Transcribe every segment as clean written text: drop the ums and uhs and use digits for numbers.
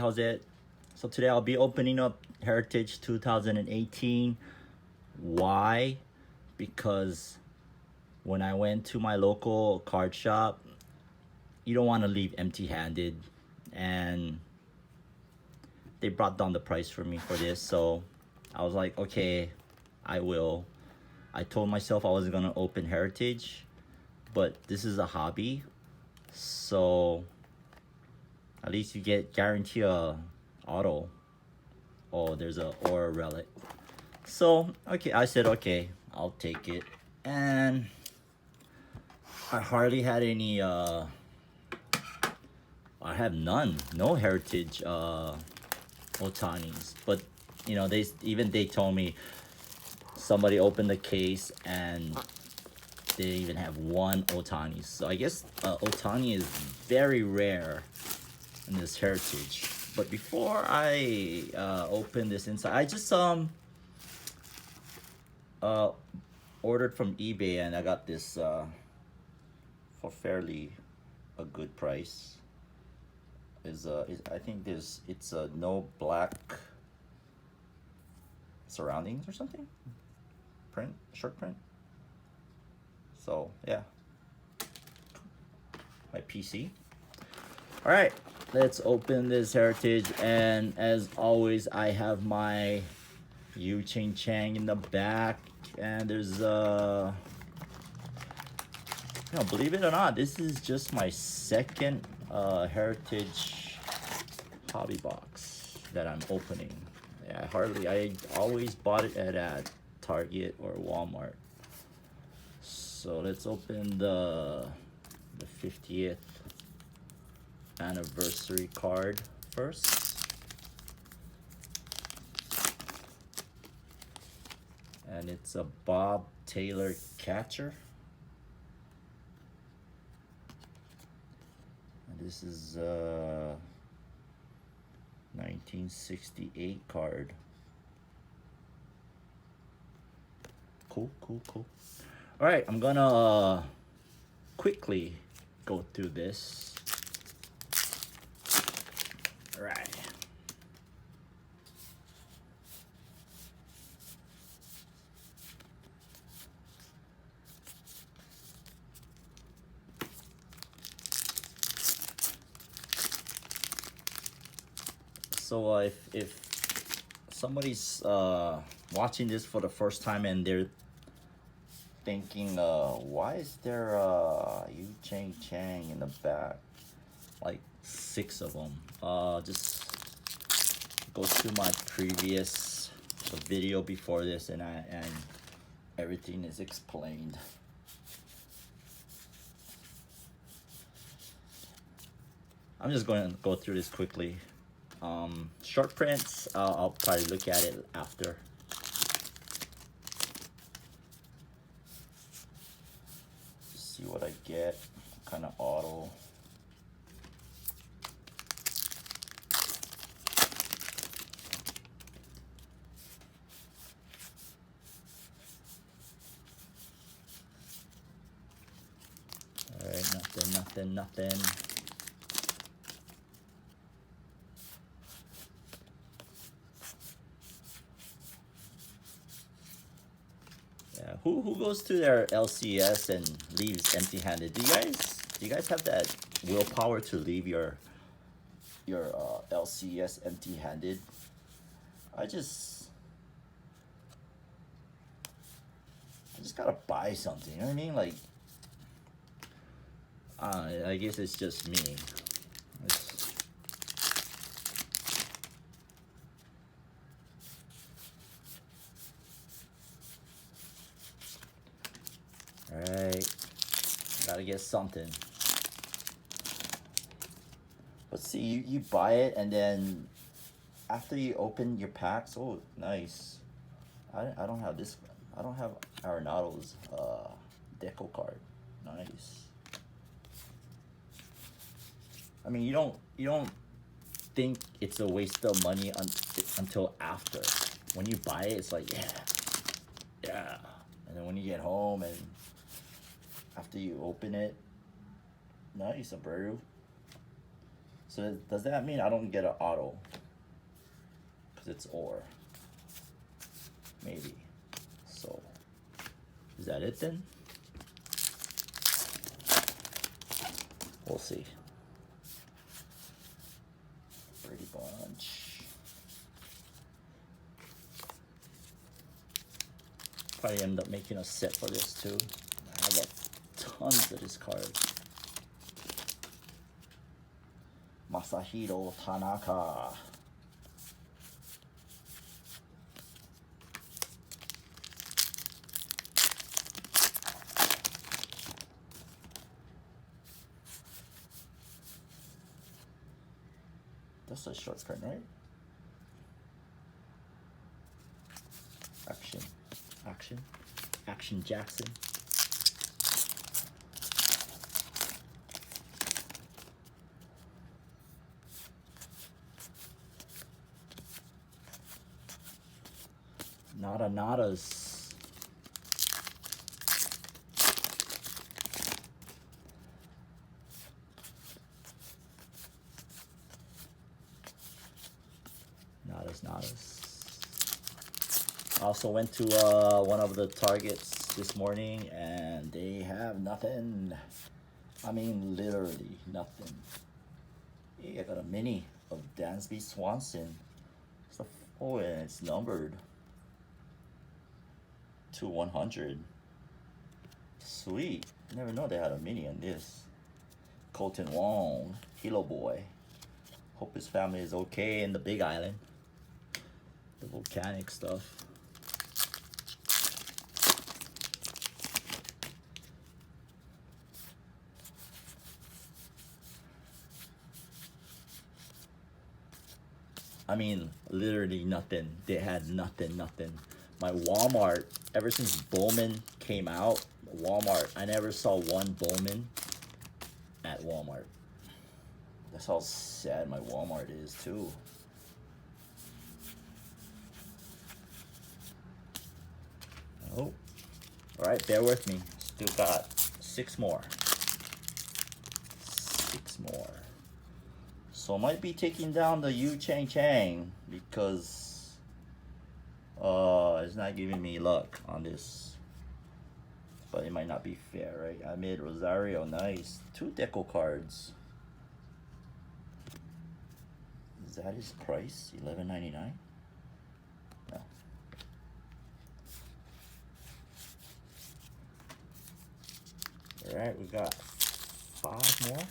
how's it? So today I'll be opening up Heritage 2018. Why? Because when I went to my local card shop, you don't want to leave empty-handed, and they brought down the price for me for this, so I was like, okay, I will. I told myself I was gonna open Heritage, but this is a hobby, so at least you get guarantee a auto. Oh, there's a or a relic. So okay, I said okay, I'll take it, and I hardly had any. I have no Heritage Otanis, but you know they told me somebody opened the case and they even have one Otani. So I guess Otani is very rare in this Heritage. But before I open this inside, I just ordered from eBay, and I got this for fairly a good price. I think it's a no black surroundings or something, short print. So yeah, my PC. All right, let's open this Heritage, and as always I have my Yu Ching Chang in the back, and there's believe it or not, this is just my second Heritage hobby box that I'm opening. Yeah, I always bought it at Target or Walmart. So let's open the 50th anniversary card first. And it's a Bob Taylor catcher. And this is 1968 card. Cool. All right, I'm gonna quickly go through this. All right. So if somebody's watching this for the first time and they're thinking, why is there Yu Ching Chang in the back? Like 6 of them. Just go to my previous video before this, and everything is explained. I'm just going to go through this quickly. Short prints, I'll probably look at it after. See what I get, kind of auto. All right, nothing. Yeah, who goes to their LCS and leaves empty-handed? Do you guys have that willpower to leave your LCS empty-handed? I just gotta buy something. You know what I mean? Like, I guess it's just me. Alright, gotta get something. But see, you buy it, and then after you open your packs, oh, nice. I don't have this. I don't have Arenado's deco card. Nice. I mean, you don't think it's a waste of money until after. When you buy it, it's like, yeah. And then when you get home and after you open it, nice, Abreu. So does that mean I don't get an auto? Because it's or. Maybe. So, is that it then? We'll see. Brady Bunch. Probably end up making a set for this too. I have tons of this card. Masahiro Tanaka. That's a short card, right? Action Jackson. Nadas. Nadas. I also went to one of the Targets this morning and they have nothing. I mean, literally nothing. Hey, I got a mini of Dansby Swanson. Oh, and it's numbered to 100. Sweet. Never know they had a mini on this. Colton Wong, Hilo Boy. Hope his family is okay in the Big Island. The volcanic stuff. I mean, literally nothing. They had nothing. My Walmart, ever since Bowman came out, Walmart, I never saw one Bowman at Walmart. That's how sad my Walmart is too. Oh, all right, bear with me. Still got 6 more. 6 more. So I might be taking down the Yu Chang because it's not giving me luck on this. But it might not be fair, right? I made Rosario, nice. 2 deco cards. Is that his price? $11.99? No. All right, we got 5 more.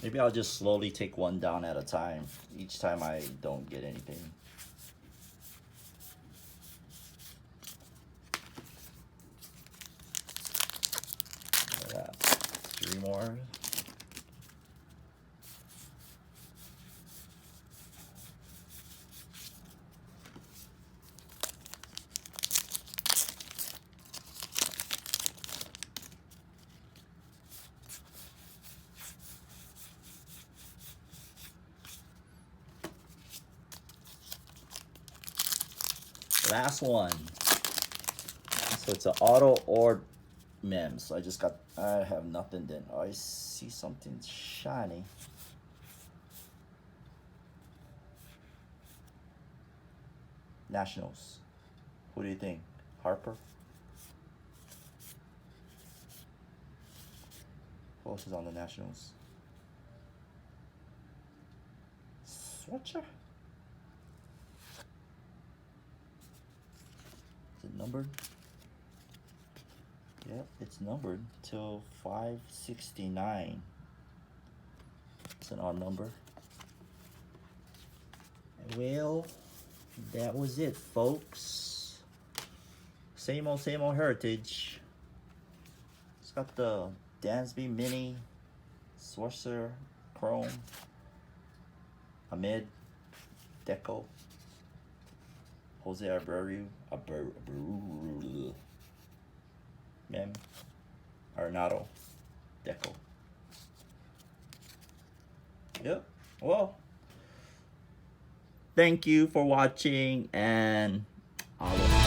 Maybe I'll just slowly take one down at a time. Each time I don't get anything. Yeah, 3 more. Last one. So it's an auto or mem. So I have nothing then. Oh, I see something shiny. Nationals. Who do you think? Harper? Who else is on the Nationals? Swatcher? Is it numbered? Yep, it's numbered till 569. It's an odd number. Well, that was it, folks. Same old Heritage. It's got the Dansby Mini, Sorcerer, Chrome, Ahmed, Deco, Jose Abreu, Mem, Arenado, Deco. Yep, well, Thank you for watching, and I will